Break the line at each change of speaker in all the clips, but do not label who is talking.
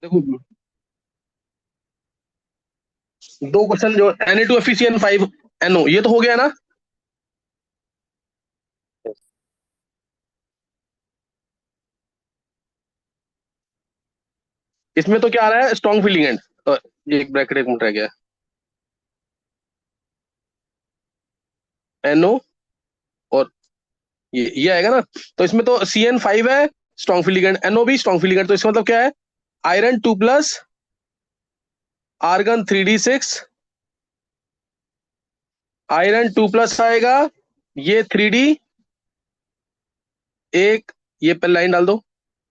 देखो, दो क्वेश्चन जो Na2FeCN5NO ये तो हो गया ना। इसमें तो क्या आ रहा है, स्ट्रॉन्ग फील्डिंग एंड, ये एक ब्रैकेट एक मिनट रह गया। NO और ये आएगा ना। तो इसमें तो CN5 है स्ट्रॉन्ग फील्डिंग एंड, NO भी स्ट्रॉन्ग फील्डिंग एंड, तो इसका मतलब क्या है, आयरन 2+, आर्गन 3d6, आयरन 2+ आएगा, ये 3D, एक, ये पे लाइन डाल दो,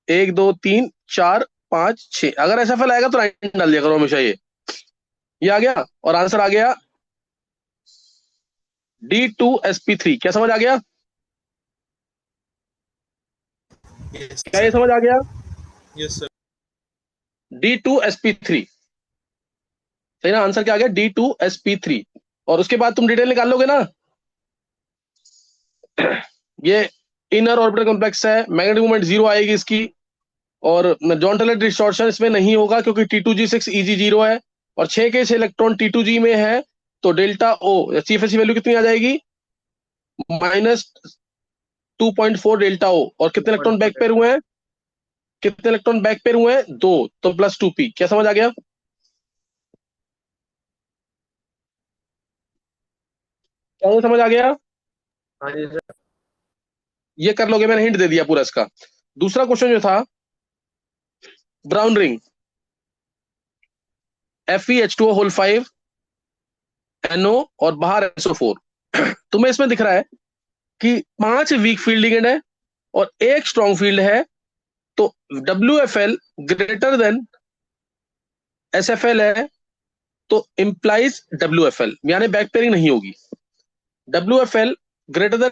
1 2 3 4 5 6, अगर ऐसा फल आएगा तो लाइन डाल दिया करो हमेशा। ये आ गया और आंसर आ गया D2sp3। क्या समझ आ गया?
यस
क्या ये
सर।
समझ आ गया?
Yes sir.
D2sp3 सही ना, आंसर क्या आ गया, D2sp3। और उसके बाद तुम डिटेल निकाल लोगे ना। ये इनर ऑर्बिटल कॉम्प्लेक्स है, मैग्नेटिक मूवमेंट 0 आएगी इसकी, और जॉन टलेट डिस्टॉर्शन इसमें नहीं होगा क्योंकि T2G6 Eg0 है, और 6 के 6 इलेक्ट्रॉन T2G में है, तो डेल्टा ओ CFS वैल्यू कितनी आ जाएगी, -2.4 डेल्टा ओ। और कितने इलेक्ट्रॉन बैक पेयर हुए हैं, कितने इलेक्ट्रॉन बैक पेयर हुए हैं, 2, तो +2p। क्या समझ आ गया? क्या ये समझ आ गया?
हाँ जी सर।
ये कर लोगे, मैंने हिंट दे दिया पूरा इसका। दूसरा क्वेश्चन जो था, ब्राउन रिंग, FeH2O5 NO और बाहर SO4। तुम्हें इसमें दिख रहा है कि 5 वीक फील्ड लिगेंड है और एक स्ट्रॉन्ग फील्ड है, तो WFL ग्रेटर देन SFL है, तो इंप्लाइज WFL, यानी बैक पेयरिंग नहीं होगी। WFL ग्रेटर देन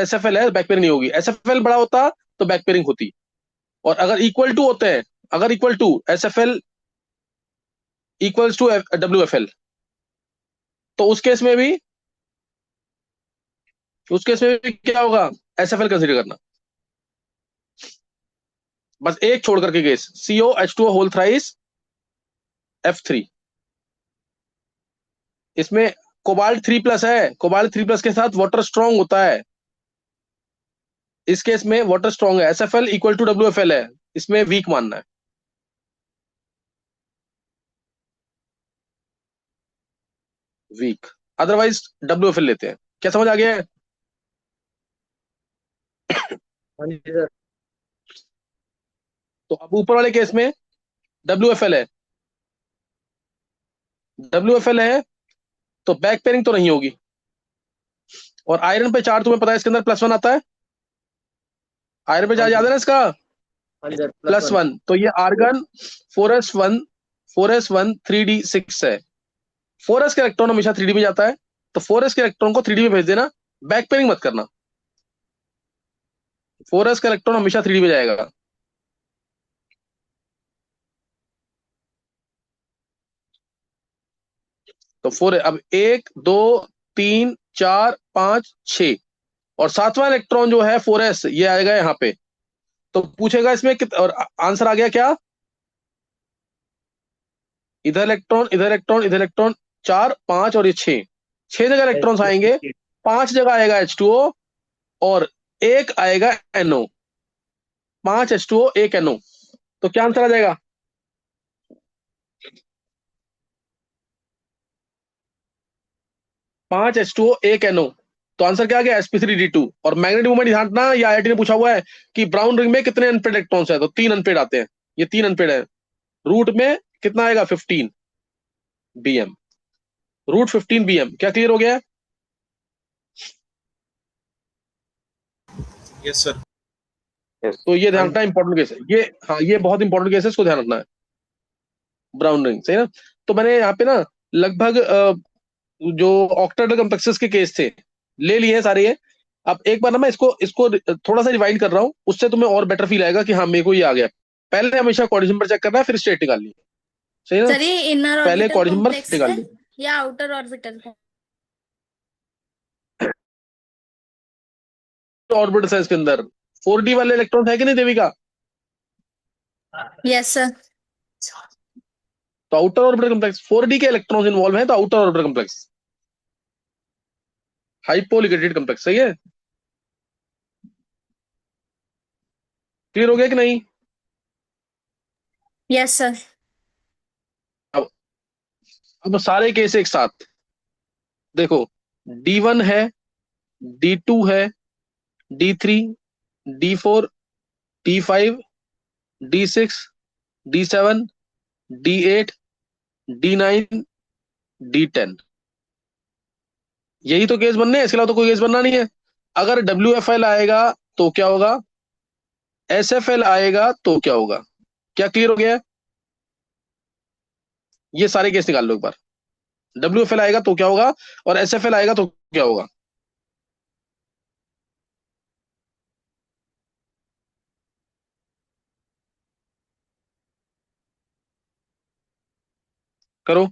SFL है, बैक पेयरिंग नहीं होगी। SFL बड़ा होता तो बैक पेयरिंग होती। और अगर इक्वल टू होते हैं, अगर equal to SFL equals to WFL, तो उस केस में भी क्या होगा, SFL कंसिडर करना। बस एक छोड़ करके case, COH2O whole thrice F3, इसमें कोबाल्ट 3+ है, कोबाल्ट 3+ के साथ वाटर स्ट्रांग होता है। इस केस में वाटर स्ट्रांग है, SFL इक्वल टू WFL है, इसमें वीक मानना है, वीक। अदरवाइज WFL लेते हैं। क्या समझ आ गया है?
हाँ जी सर।
तो अब ऊपर वाले केस में WFL है, WFL है, तो बैक पेयरिंग तो नहीं होगी। और आयरन पे चार्ज तुम्हें पता है इसके अंदर +1 आता है, आयरन पे
हाँ
चार्ज
जी।
याद है ना इसका,
हाँ जी सर, +1।
+1, तो ये आर्गन 4s1, 4s1 3d6 है। 4s का इलेक्ट्रॉन हमेशा 3D में जाता है, तो 4s के इलेक्ट्रॉन को 3D में भेज देना, बैक पेयरिंग मत करना। 4s का इलेक्ट्रॉन हमेशा 3D में जाएगा। तो 4, अब 1 2 3 4 5 6, और सातवां इलेक्ट्रॉन जो है 4s, ये आएगा यहाँ पे। तो पूछेगा इसमें और आंसर आ गया क्या, इधर इलेक्ट्रॉन, इधर इलेक्ट्रॉन, इधर इलेक्ट्रॉन, 4 5 और ये 6, 6 जगह इलेक्ट्रॉन्स आएंगे, 5 जगह आएगा H2O, और एक आएगा NO, 5 H2O 1 NO, तो क्या आंसर आ जाएगा, 5 H2O 1 NO। तो आंसर क्या आ गया, sp3d2। और मैग्नेटिक मूवमेंट ध्यान रखना, ये IIT ने पूछा हुआ है कि ब्राउन रिंग में कितने अनपेड इलेक्ट्रॉन्स है, तो 3 अनपेड आते हैं, ये 3 अनपेड है। रूट में कितना आएगा, 15 BM, रूट 15 BM। क्या क्लियर हो गया है?
Yes sir.
तो ये
हाँ
ध्यान रखना, इंपॉर्टेंट केस है ये, हाँ ये बहुत इंपॉर्टेंट केस है, इसको ध्यान रखना है। ब्राउन रिंग सही ना। तो मैंने यहाँ पे ना लगभग जो ऑक्टेट कॉम्प्लेक्सेस के केस थे ले लिए हैं सारे ये। अब एक बार ना मैं इसको इसको थोड़ा सा रिवाइंड कर रहा हूँ, उससे तुम्हें और बेटर फील आएगा कि हाँ मेरे को ये आ गया। पहले हमेशा कोऑर्डिनेशन नंबर चेक करना है, फिर स्टेट निकालनी है, सही ना।
सर ये इनर
पहले
ऑर्बिटल
कोऑर्डिनेशन नंबर
कॉम्प्लेक्स
निकाल
है
ली।
या आउटर ऑर्बिटल है?
ऑर्बिटल्स है इसके अंदर, 4D वाले इलेक्ट्रॉन है कि नहीं देविका?
Yes sir.
तो आउटर ऑर्बिटल कॉम्प्लेक्स 4d के इलेक्ट्रॉन्स इन्वॉल्व हैं, तो outer orbital complex hypoligated complex, सही है। क्लियर हो गया कि नहीं?
Yes, sir.
अब अब सारे केस एक साथ देखो। D1 है, D2 है, D3, D4, D5, D6, D7, D8, D9, D10। यही तो केस बनने हैं, इसके अलावा तो कोई केस बनना नहीं है। अगर WFL आएगा तो क्या होगा, SFL आएगा तो क्या होगा? क्या क्लियर हो गया है? ये सारे केस निकाल लो एक बार। WFL आएगा तो क्या होगा, और SFL आएगा तो क्या होगा? करो।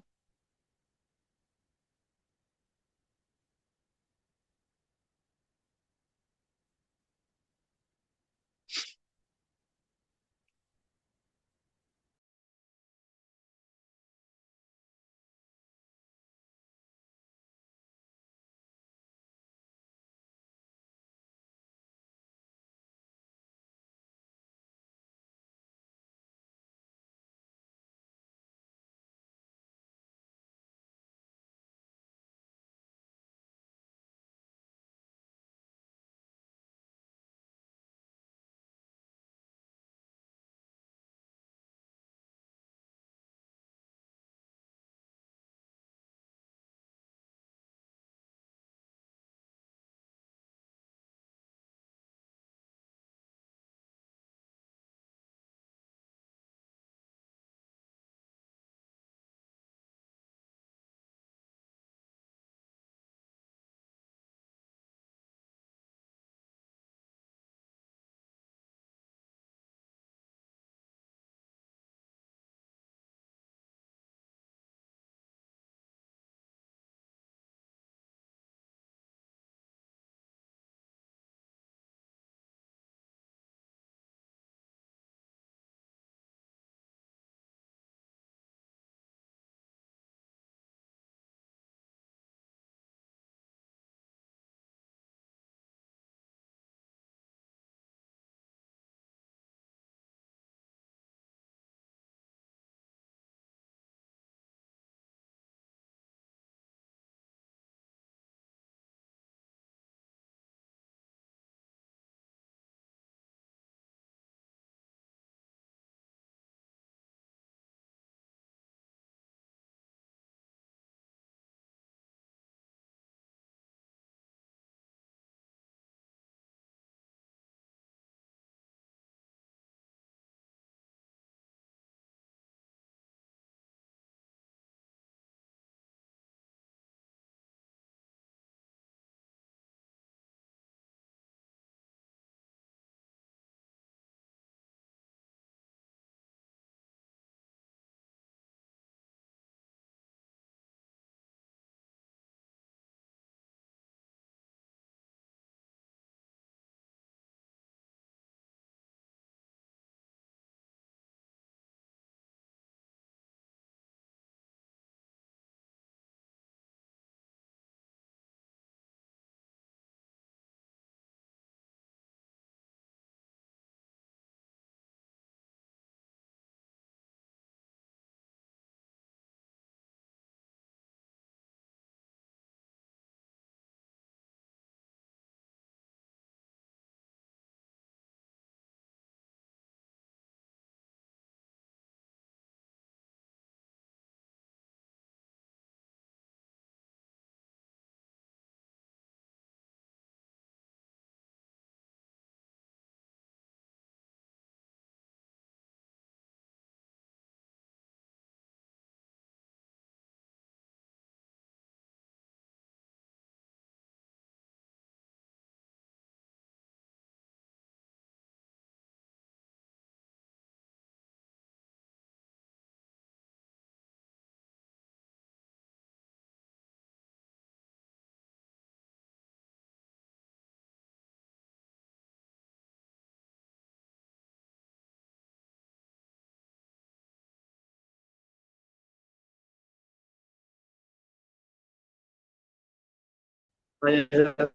हाँ जी सर।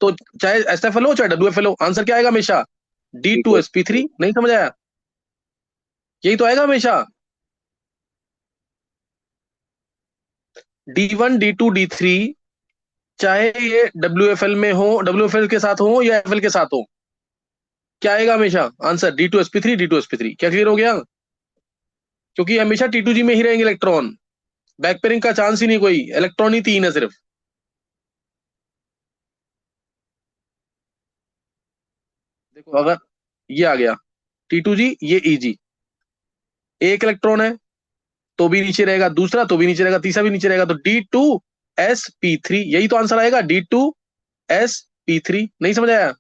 तो चाहे एसएफएल हो चाहे डब्ल्यूएफएल हो, आंसर क्या आएगा हमेशा? D2sp3। नहीं समझ आया? यही तो आएगा हमेशा। D1 D2 D3, चाहे ये डब्ल्यूएफएल में हो, डब्ल्यूएफएल के साथ हो या एफएल के साथ हो, क्या आएगा हमेशा आंसर? D2sp3 D2sp3। क्या क्लियर हो गया? क्योंकि हमेशा T2G में ही रहेंगे इलेक्ट्रॉन, बैक पेयरिंग का चांस ही नहीं, कोई इलेक्ट्रॉन ही तीन है सिर्फ। देखो अगर ये आ गया T2G, ये Eg, एक इलेक्ट्रॉन है तो भी नीचे रहेगा, दूसरा तो भी नीचे रहेगा, तीसरा भी नीचे रहेगा, तो D2sp3, यही तो आंसर आएगा, D2sp3। नहीं समझ आया?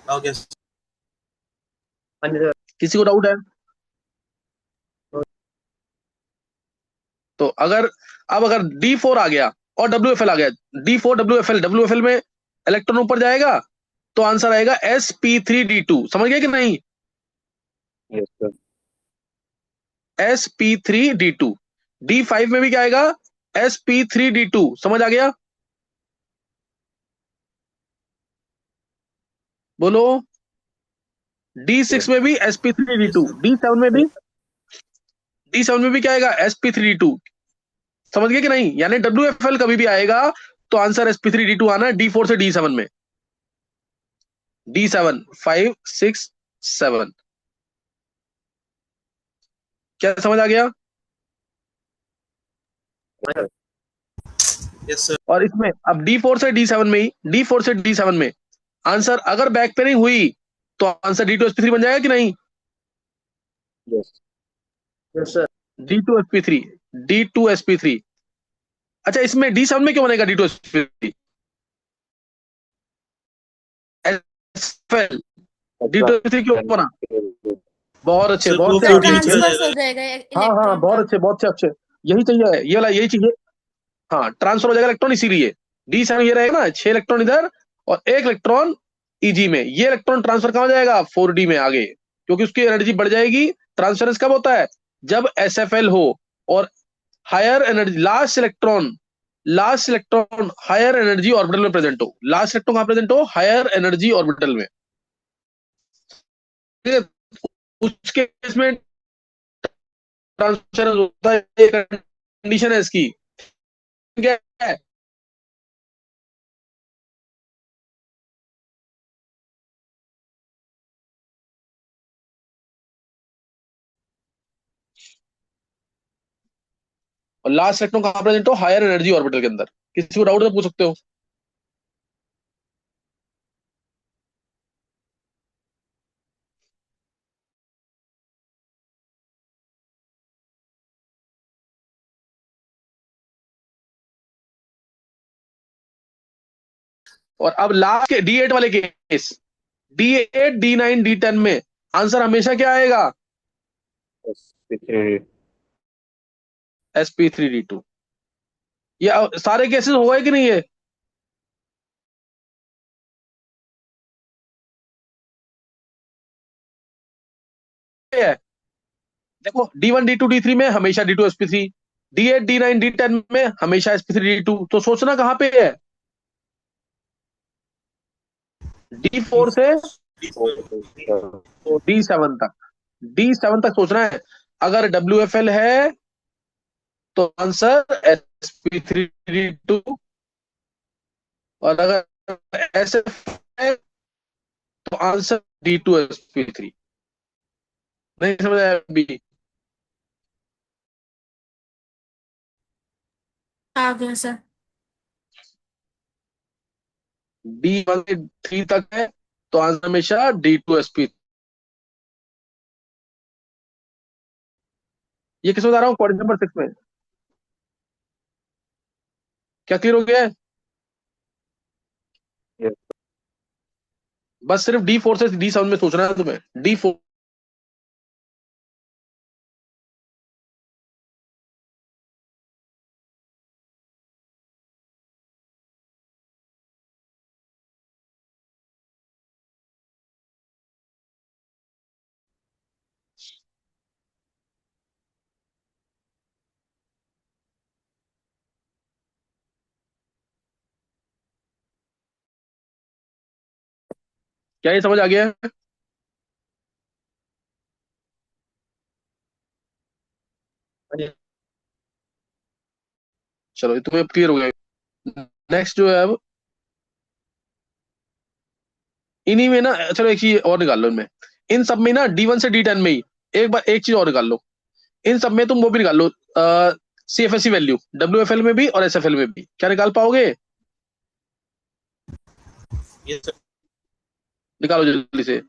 ओके। हाँ जी सर।
किसी को डाउट है? तो अगर अब अगर D4 आ गया और WFL आ गया, D4 WFL, WFL में इलेक्ट्रॉन ऊपर जाएगा तो आंसर आएगा sp3d2। समझ गए कि नहीं? sp3d2। D5 में भी क्या आएगा? sp3d2। समझ आ गया? बोलो। D6 में भी sp3d2, D7 में भी, D7 में भी क्या आएगा? sp3d2। समझ गए कि नहीं? यानी WFL कभी भी आएगा तो आंसर sp3d2 आना है, D4 से D7 में। D7 5 6 7। क्या समझ आ गया?
Yes sir.
और इसमें अब D4 से D7 में ही, D4 से D7 में आंसर अगर बैक पेयरिंग हुई तो आंसर D2sp3 बन जाएगा कि नहीं?
Yes sir.
D2sp3, D2sp3। अच्छा, इसमें D7 में क्यों बनेगा D2sp3? एसएफएल, D2sp3 क्यों बना? बहुत अच्छे,
सर
बहुत
वो
से
सर
फ्यूटी
आंसर
नीचे आ
चाहिए।
ट्रांसफर
जाएगा।
हो जाएगा
हाँ हाँ,
इलेक्ट्रॉन
बहुत
का।
अच्छे, बहुत अच्छे, अच्छे। यही चाहिए, ये वाला यही चाहिए। हाँ, ट्रांसफर हो जाएगा इलेक्ट्रॉन, इसीलिए D7 ये रहेगा ना, 6 इलेक्ट्रॉन इधर और एक इलेक्ट्रॉन Eg में। ये इलेक्ट्रॉन ट्रांसफर कहाँ हो जाएगा? 4D में आगे, क्योंकि उसकी एनर्जी बढ़ जाएगी। ट्रांसफरेंस कब होता है? जब एसएफएल हो और higher energy, last electron higher energy orbital में प्रेजेंट हो। लास्ट इलेक्ट्रॉन कहाँ प्रेजेंट हो? हायर एनर्जी ऑर्बिटल में। ठीक है? उस केस में ट्रांसफरेंस होता है, कंडीशन है इसकी। क्या है? और लास्ट इलेक्ट्रॉन कहाँ प्रेजेंट हो? हायर एनर्जी ऑर्बिटल के अंदर। किसी को डाउट तो पूछ सकते हो। और अब लास्ट के D8 वाले केस, D8 D9 D10 में आंसर हमेशा क्या आएगा? sp3d2। ये सारे केसेस हो गए कि नहीं? ये है। देखो D1 D2 D3 में हमेशा D2sp3, D8 D9 D10 में हमेशा sp3d2। तो सोचना कहाँ पे है? D4 से D7 तक, D7 तक सोचना है। अगर WFL है तो आंसर sp3d2, और अगर SF है तो आंसर D2sp3। नहीं समझ आया अभी?
आ गया सर।
D1 से 3 तक है तो आंसर हमेशा D2sp। ये किस बता रहा हूँ? क्वेश्चन नंबर 6 में। क्या क्लियर हो गया है? बस सिर्फ D4 से D7 में सोचना है तुम्हें। D4 क्या ये समझ आ गया है?
हाँ जी।
चलो ये तुम्हें क्लियर हो गया। नेक्स्ट जो है अब इन्हीं में ना, चलो एक चीज और निकाल लो इनमें। इन सब में ना D1 से D10 में ही एक बार एक चीज और निकाल लो। इन सब में तुम वो भी निकाल लो, CFSE वैल्यू, WFL में भी और SFL में भी। क्या निकाल पाओगे?
Yes sir.
निकालो जल्दी से।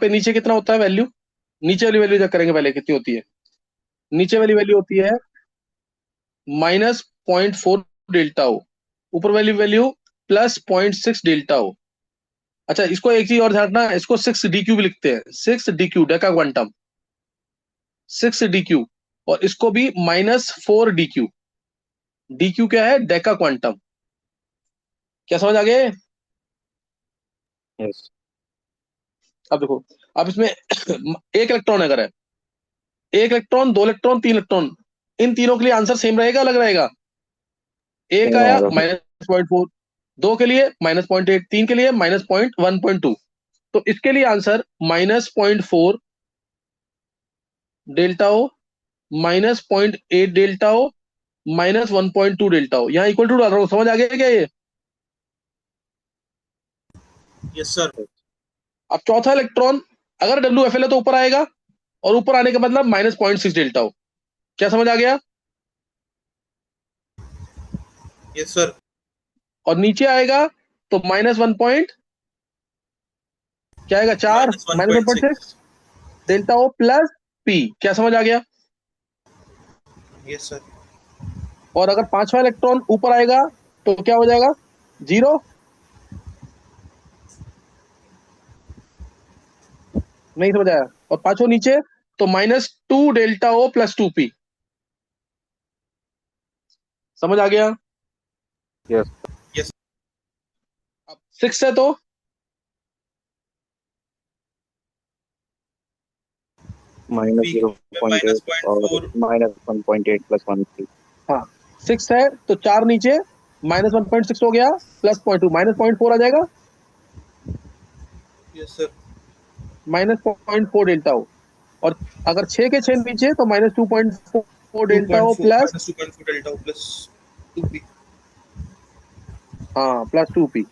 पे नीचे कितना होता है वैल्यू? नीचे वाली वैल्यू चेक करेंगे पहले कितनी होती है। नीचे वाली वैल्यू होती है -0.4 डेल्टा ओ। ऊपर वाली वैल्यू +0.6 डेल्टा ओ। अच्छा, इसको एक चीज और ध्यान रखना, इसको 6 DQ भी लिखते हैं, 6 DQ डेका क्वांटम, 6 DQ। और इसको भी -4 DQ। डी क्यू क्या है? डेका क्वांटम। क्या समझ आ गया ये?
यस।
अब देखो, अब इसमें एक इलेक्ट्रॉन अगर है, एक इलेक्ट्रॉन, दो इलेक्ट्रॉन, तीन इलेक्ट्रॉन, इन तीनों के लिए आंसर सेम रहेगा, अलग रहेगा? एक
सेम
आया
आएगा सर।
-0.4, दो के लिए -0.8, तीन के लिए -1.2। तो इसके लिए आंसर -0.4 डेल्टा ओ, -0.8 डेल्टा ओ, -1.2 डेल्टा ओ। यहाँ इक्वल टू डाल रहा हूँ, समझ आ गया क्या ये?
Yes sir.
अब चौथा इलेक्ट्रॉन अगर WFL है तो ऊपर आएगा, और ऊपर आने का मतलब -0.6 डेल्टा ओ। क्या समझ आ गया?
Yes sir.
और नीचे आएगा तो -1 क्या आएगा? 4,
minus one point
-1.6
six
delta O plus P. क्या समझ आ गया?
Yes sir.
और अगर पांचवा इलेक्ट्रॉन ऊपर आएगा तो क्या हो जाएगा? 0। नहीं समझ आया? और पांचों नीचे तो -2 डेल्टा ओ प्लस 2 पी। समझ आ गया?
यस।
यस।
अब 6 है तो
माइनस
पी
जीरो
में
पॉइंट
माइनस
एट
पॉइंट
और
फोर
-1.8 +1 3।
हाँ, 6 है तो 4 नीचे, -1.6 हो गया, +0.2, -0.4 आ जाएगा,
यस सर।
-0.4 delta O. और अगर 6 के 6 नीचे तो -2.4
two
delta
point
O
four
plus,
minus 2.4 delta plus 2 P.
हाँ, +2 पी।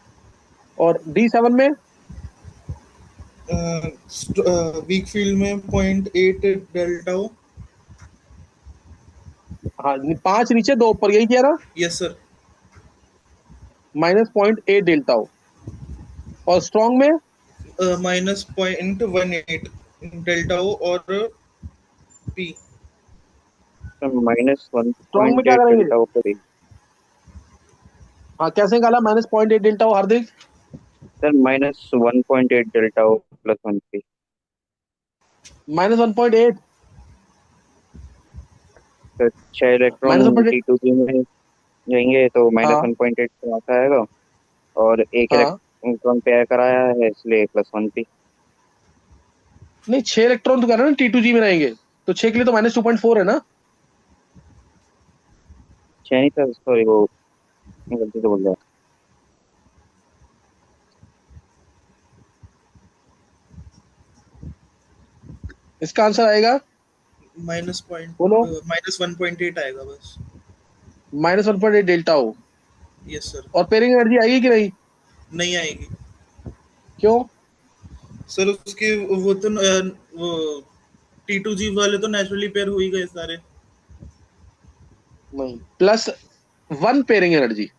और D7 में,
वीक फील्ड में 0.8 डेल्टा।
हाँ, 5 नीचे 2 ऊपर, यही किया ना?
Yes sir.
-0.8 delta O. और स्ट्रॉन्ग में,
-0.18 डेल्टा और पी।
माइनस वन
स्ट्रॉन्ग में
पॉइंट
क्या
एट
करेंगे?
डेल्टा ऊपर ही।
हाँ, कैसे निकाला -0.8 delta O Hardik?
Sir -1.8 delta +1 3।
-1.8,
तो 6 इलेक्ट्रॉन
-1.8,
T2G में जाएंगे तो
हाँ,
-1.8 तो आता आएगा। और एक
हाँ।
इलेक्ट्रॉन पेयर कराया है इसलिए +1 3।
नहीं, 6 इलेक्ट्रॉन तो कह रहा है ना T2G में रहेंगे, तो 6 के लिए तो -2.4 है ना?
6 नहीं सर, सॉरी वो गलती से बोल रहा।
इसका आंसर आएगा, बोलो,
-1.8 आएगा बस।
-1.8 डेल्टा ओ।
Yes sir.
और पेयरिंग एनर्जी आएगी कि नहीं?
नहीं आएगी
क्यों?
सर, उसके वो तो वो T2G वाले तो नेचुरली पेयर हो ही गए सारे।
नहीं, +1 पेयरिंग एनर्जी।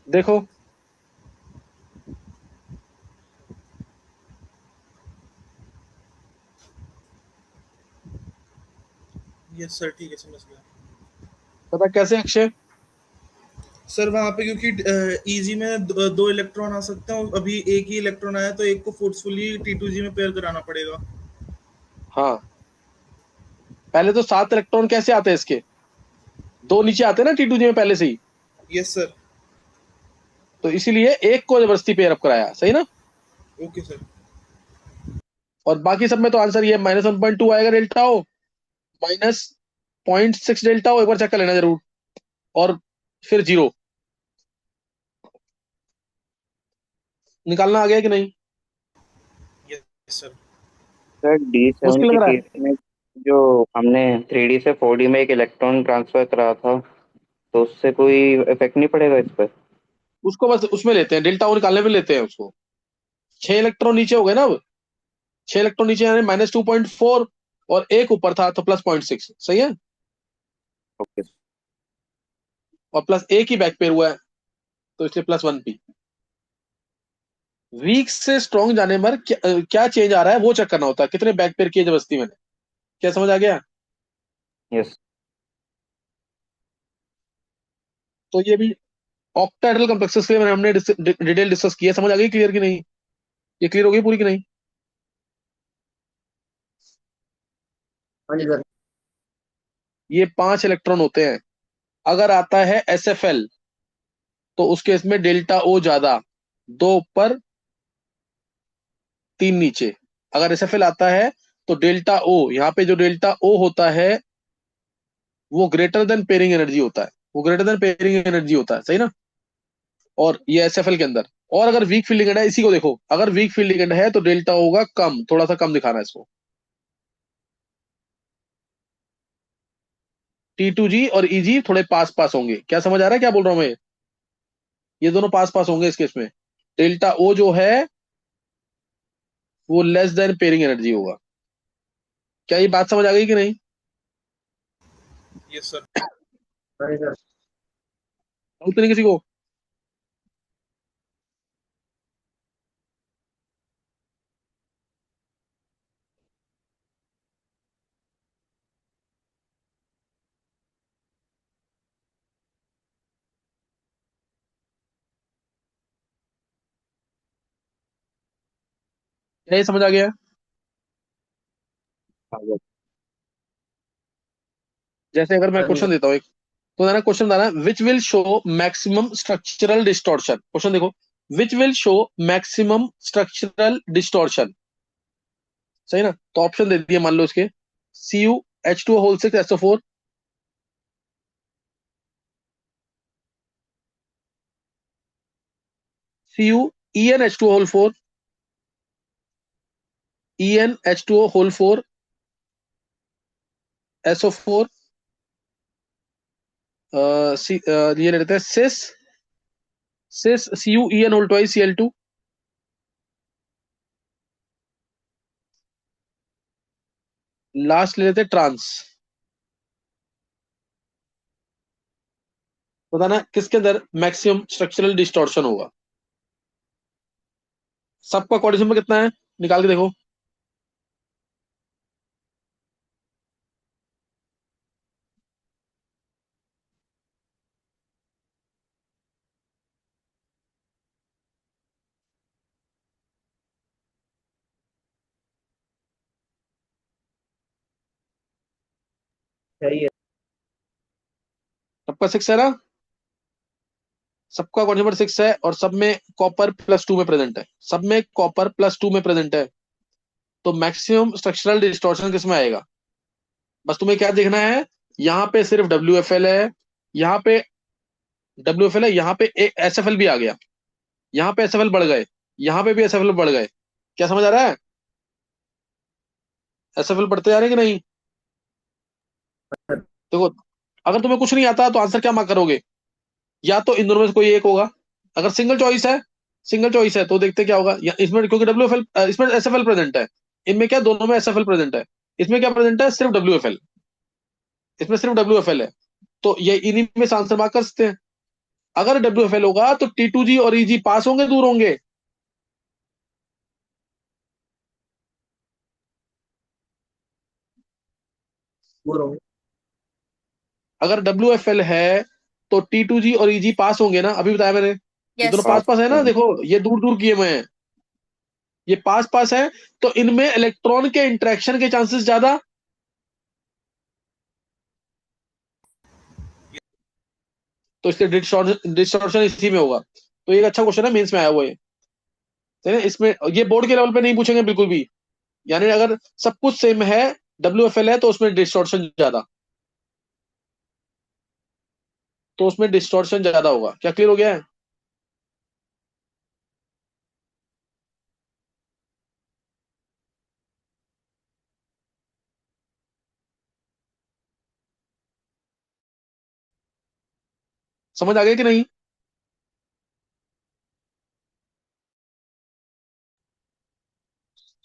देखो,
यस सर, ठीक है, समझ गया।
पता कैसे अक्षय?
सर वहां पे क्योंकि इजी में दो इलेक्ट्रॉन आ सकते हैं, और अभी एक ही इलेक्ट्रॉन आया तो एक को फोर्सफुली T2G में पेयर कराना पड़ेगा।
हाँ, पहले तो 7 इलेक्ट्रॉन कैसे आते हैं इसके? 2 नीचे आते हैं ना T2G में पहले से ही।
Yes sir.
तो इसीलिए एक को जबरदस्ती पेयर अप कराया, सही ना?
Okay sir.
और बाकी सब में तो आंसर ये -1.2 आएगा डेल्टा ओ, -0.6 डेल्टा ओ, एक बार चेक कर लेना जरूर। और फिर 0 निकालना आ गया कि नहीं?
Yes sir.
सर D7
मुश्किल
के
लग रहा है?
केस में जो हमने 3D से 4D में एक इलेक्ट्रॉन ट्रांसफर करा था, तो उससे कोई इफेक्ट नहीं पड़ेगा इस पर?
उसको बस उसमें लेते हैं, डेल्टा ओ निकालने में लेते हैं उसको। 6 इलेक्ट्रॉन नीचे हो गए ना अब, 6 इलेक्ट्रॉन नीचे यानी -2.4, और एक ऊपर था तो +0.6, सही है?
ओके।
और प्लस एक ही बैक पेयर हुआ है, तो इसलिए +1 पी। वीक से स्ट्रॉन्ग जाने पर क्या चेंज आ रहा है वो चेक करना होता है, कितने बैक पेयर किए जबरदस्ती मैंने। क्या समझ आ गया?
यस।
तो ये भी ऑक्टाहेड्रल कॉम्प्लेक्सेस के लिए हमने डिटेल डिस्कस किया, समझ आ गई क्लियर कि नहीं? ये क्लियर हो गई पूरी कि नहीं?
हाँ जी सर।
ये 5 इलेक्ट्रॉन होते हैं। अगर आता है SFL तो उस केस में डेल्टा ओ ज्यादा, 2 ऊपर 3 नीचे। अगर SFL आता है तो डेल्टा ओ, यहाँ पे जो डेल्टा ओ होता है वो ग्रेटर देन पेयरिंग एनर्जी होता है, वो ग्रेटर देन पेयरिंग एनर्जी होता है, सही ना। और ये SFL के अंदर। और अगर वीक फील्ड लिगेंड है, इसी को देखो, अगर वीक फील्ड लिगेंड है तो डेल्टा होगा कम, थोड़ा सा कम दिखाना है इसको। T2G और EG थोड़े पास पास होंगे, क्या समझ आ रहा है क्या बोल रहा हूं मैं? ये दोनों पास पास होंगे इस केस में। डेल्टा ओ जो है वो लेस देन पेयरिंग एनर्जी होगा। क्या ये बात समझ आ गई कि नहीं?
Yes sir.
हाँ जी सर।
डाउट तो नहीं किसी को? क्या ये समझ आ गया?
हाँ जी।
जैसे अगर मैं
हाँ जी
क्वेश्चन देता हूँ एक, तो ना क्वेश्चन था ना, which will show maximum structural distortion. Question देखो, which will show maximum structural distortion, सही ना। तो ऑप्शन दे दिए मान लो इसके, Cu H2O6 SO4, CuEnH2O4, EnH2O4, SO4, ये ले लेते हैं CuEn2Cl2, लास्ट ले लेते हैं ट्रांस। बताना किसके अंदर मैक्सिमम स्ट्रक्चरल डिस्टॉर्शन होगा। सबका कोऑर्डिनेशन में कितना है, निकाल के देखो।
सही है।
सबका 6 है ना, सबका कॉन्जुमेंट 6 है, और सब में कॉपर +2 में प्रेजेंट है, सब में कॉपर +2 में प्रेजेंट है। तो मैक्सिमम स्ट्रक्चरल डिस्टॉर्शन किसमें आएगा? बस तुम्हें क्या देखना है, यहाँ पे सिर्फ WFL है, यहाँ पे WFL है, यहाँ पे SFL भी आ गया, यहाँ पे SFL बढ़ गए, यहाँ पे भी SFL बढ़ गए। क्या समझ आ रहा है? SFL बढ़ते जा रहे हैं कि नहीं? देखो, अगर तुम्हें कुछ नहीं आता तो आंसर क्या मार्क करोगे? या तो इन दोनों में से कोई एक होगा। अगर सिंगल चॉइस है तो देखते क्या होगा, या इसमें क्योंकि WFL, इसमें SFL प्रेजेंट है, इनमें क्या, दोनों में SFL प्रेजेंट है। इसमें क्या प्रेजेंट है, सिर्फ WFL, इसमें सिर्फ WFL है। तो ये इन्हीं में से आंसर मार्क कर सकते हैं। अगर WFL होगा तो T2G और EG पास होंगे, दूर होंगे?
पूरा।
अगर WFL है तो T2G और EG पास होंगे ना, अभी बताया मैंने। ये दोनों
Yes.
पास
पास
पास है ना,
होंगे।
देखो ये दूर दूर किए हुए हैं, ये पास पास है। तो इनमें इलेक्ट्रॉन के इंटरेक्शन के चांसेस ज्यादा, तो इसलिए डिस्टॉर्शन इसी में होगा। तो ये एक अच्छा क्वेश्चन है, मेंस में आया हुआ है। सही है, इसमें ये बोर्ड के लेवल पे नहीं पूछेंगे बिल्कुल भी। यानी अगर सब कुछ सेम है, WFL है, तो उसमें डिस्टॉर्शन ज्यादा, तो उसमें डिस्टॉर्शन ज्यादा होगा। क्या क्लियर हो गया है? समझ आ गया कि नहीं?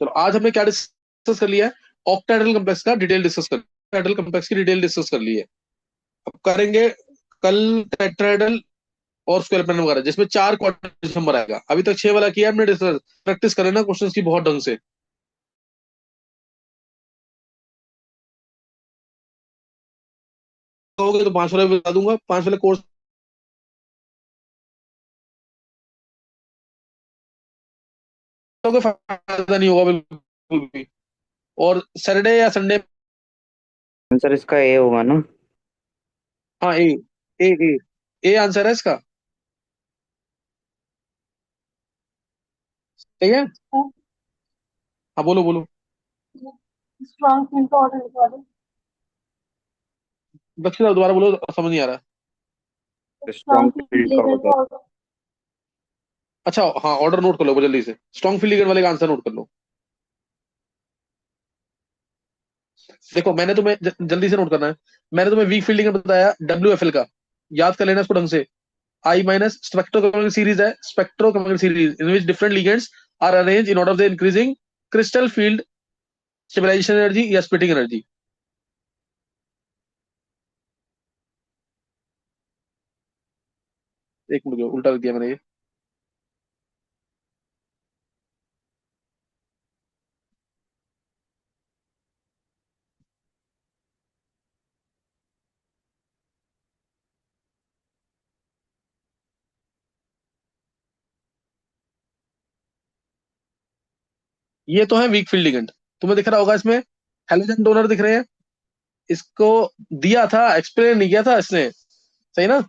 चलो, आज हमने क्या डिस्कस कर लिया है, ऑक्टाहेड्रल कॉम्प्लेक्स का डिटेल डिस्कस कर, ऑक्टाहेड्रल कॉम्प्लेक्स की डिटेल डिस्कस कर ली है। अब करेंगे कल टेट्राहेड्रल और स्क्वायर प्लेन वगैरह, जिसमें 4 क्वाड्रेटिक नंबर आएगा। अभी तक 6 वाला किया हमने डिस्कस। प्रैक्टिस करें ना क्वेश्चंस की बहुत ढंग से। कहोगे तो 5 वाला भी बता दूंगा, 5 वाले कोर्स का कोई फायदा नहीं होगा बिल्कुल भी। और सैटरडे या संडे
आंसर इसका ए होगा ना?
हाँ, ए। ए ए ए आंसर है इसका। ठीक है। हाँ, बोलो बोलो।
स्ट्रॉन्ग फील्ड का ऑर्डर लिखवा दो।
दक्षिण दोबारा बोलो, समझ नहीं आ रहा।
स्ट्रॉन्ग
स्ट्रॉन्ग फील्ड
फील्ड का
लीगर
होता
का
है।
ऑर्डर।
अच्छा, हाँ, ऑर्डर नोट कर लो जल्दी से, स्ट्रॉन्ग फील्ड लीगेंड वाले का आंसर नोट कर लो। देखो, मैंने तुम्हें जल्दी से नोट करना है। मैंने तुम्हें वीक फील्ड लीगेंड बताया WFL का, याद कर लेना इसको ढंग से। I माइनस स्पेक्ट्रोकेमिकल सीरीज है, spectrochemical series in which different ligands are arrange in order of the increasing crystal field stabilisation energy या स्प्लिटिंग एनर्जी। एक मिनट, उल्टा लिख दिया मैंने ये। ये तो है वीक फील्ड लिगेंड, तुम्हें दिख रहा होगा इसमें हेलोजन डोनर दिख रहे हैं। इसको दिया था, एक्सप्लेन नहीं किया था इसने, सही ना।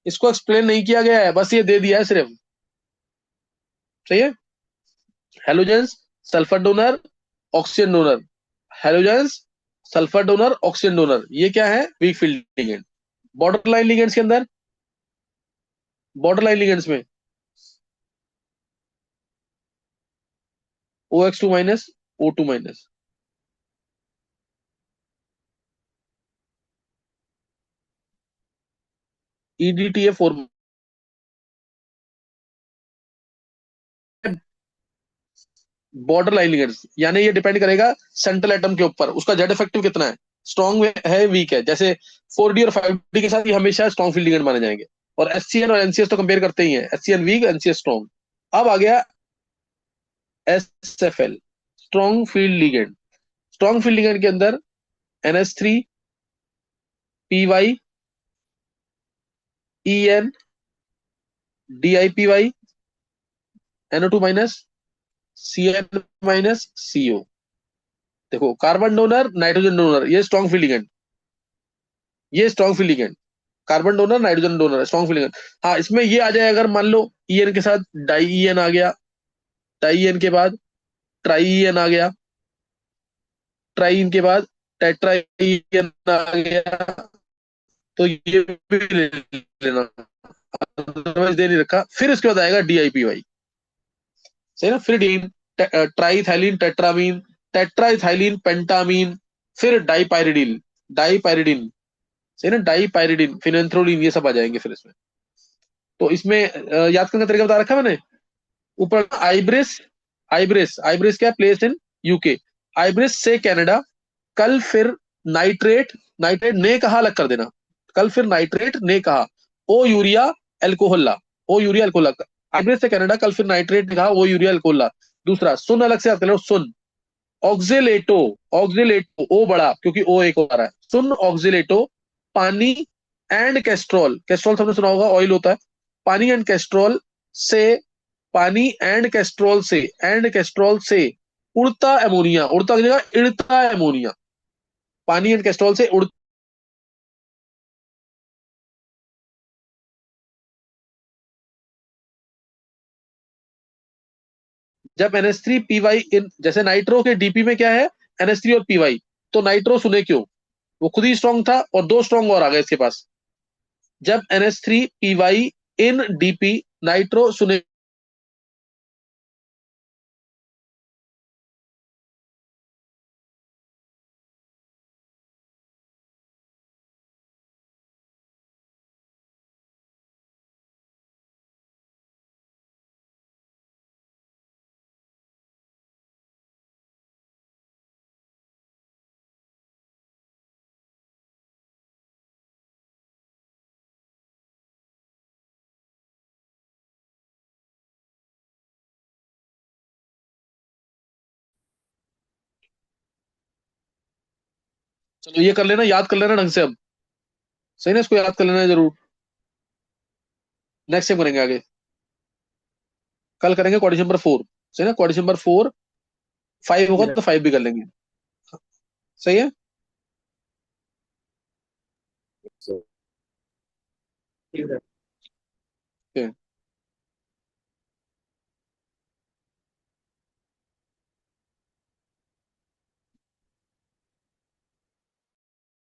इसको एक्सप्लेन नहीं किया गया है, बस ये दे दिया है सिर्फ। सही है। Halogens, sulphur donor, oxygen donor. Halogens, sulphur donor, oxygen donor, ये क्या है? Weak field ligand. Border line ligands के अंदर, बॉर्डर लाइन लिगेंड्स में OX2 minus, O2 minus. EDTA4। Border line ligands यानी ये डिपेंड करेगा सेंट्रल एटम के ऊपर, उसका जेड इफेक्टिव कितना है, स्ट्रॉन्ग है वीक है। जैसे 4D और 5D के साथ ये हमेशा स्ट्रॉन्ग फील्ड लिगेंड माने जाएंगे। और SCN और NCS तो कंपेयर करते ही हैं, SCN वीक, NCS स्ट्रॉन्ग। अब आ गया SFL, strong field ligand. Strong field ligand के अंदर NH3, PY, EN, DIPY, NO2 minus, CN minus, CO। देखो, कार्बन डोनर, नाइट्रोजन डोनर, ये स्ट्रॉन्ग फील्ड लिगेंड, ये strong field ligand. Carbon donor, nitrogen donor, strong field ligand. हाँ, इसमें ये आ जाए अगर मान लो EN के साथ डाई EN आ गया, डाई EN के बाद ट्राई EN आ गया, ट्राई EN के बाद टेट्रा EN आ गया, तो ये भी ले लेना, अदरवाइज दे नहीं रखा। फिर इसके बाद आएगा DIPY। सही ना। फिर डीन, ट्राईथाइलिन टेट्रामीन, टेट्राइथाइलिन पेंटामीन, फिर डाईपाइरिडिल, डाईपाइरिडिन। सही ना, डाईपाइरिडिन, फिनेंथ्रोलिन, ये सब आ जाएंगे फिर इसमें। तो इसमें याद करने का तरीका बता रखा है मैंने ऊपर। आइब्रिस, आइब्रिस, आइब्रिस क्या, प्लेस इन UK। आइब्रिस से कनाडा। कल फिर नाइट्रेट, नाइट्रेट ने कहा, अलग कर देना। कल फिर नाइट्रेट ने कहा, ओ यूरिया एल्कोहला, ओ यूरिया एल्कोहला। आइब्रिस से कनाडा, कल फिर नाइट्रेट ने कहा, ओ यूरिया एल्कोहला। दूसरा सुन, अलग से याद कर लो, सुन। ऑक्सिलेटो, ऑक्सिलेटो, ओ बड़ा क्योंकि ओ एक हो रहा है, सुन ऑक्सिलेटो। पानी एंड कैस्ट्रॉल, कैस्ट्रॉल सबने सुना होगा, ऑयल होता है। पानी एंड कैस्ट्रॉल से, पानी एंड कैस्ट्रॉल से, एंड कैस्ट्रॉल से उड़ता एमोनिया, उड़ता की जगह इड़ता एमोनिया। पानी एंड कैस्ट्रॉल से उड़, जब NH3 PY इन, जैसे नाइट्रो के DP में क्या है, NH3 और PY। तो नाइट्रो सुने क्यों, वो खुद ही स्ट्रॉन्ग था और दो स्ट्रॉन्ग और आ गए इसके पास। जब NH3 PY इन DP, नाइट्रो सुने। चलो ये कर लेना, याद कर लेना ढंग से अब। सही ना, इसको याद कर लेना जरूर। नेक्स्ट टाइम करेंगे आगे, कल करेंगे क्वेश्चन नंबर 4। सही ना, क्वेश्चन नंबर 4, 5 होगा तो 5 भी कर लेंगे। सही है।
ठीक है।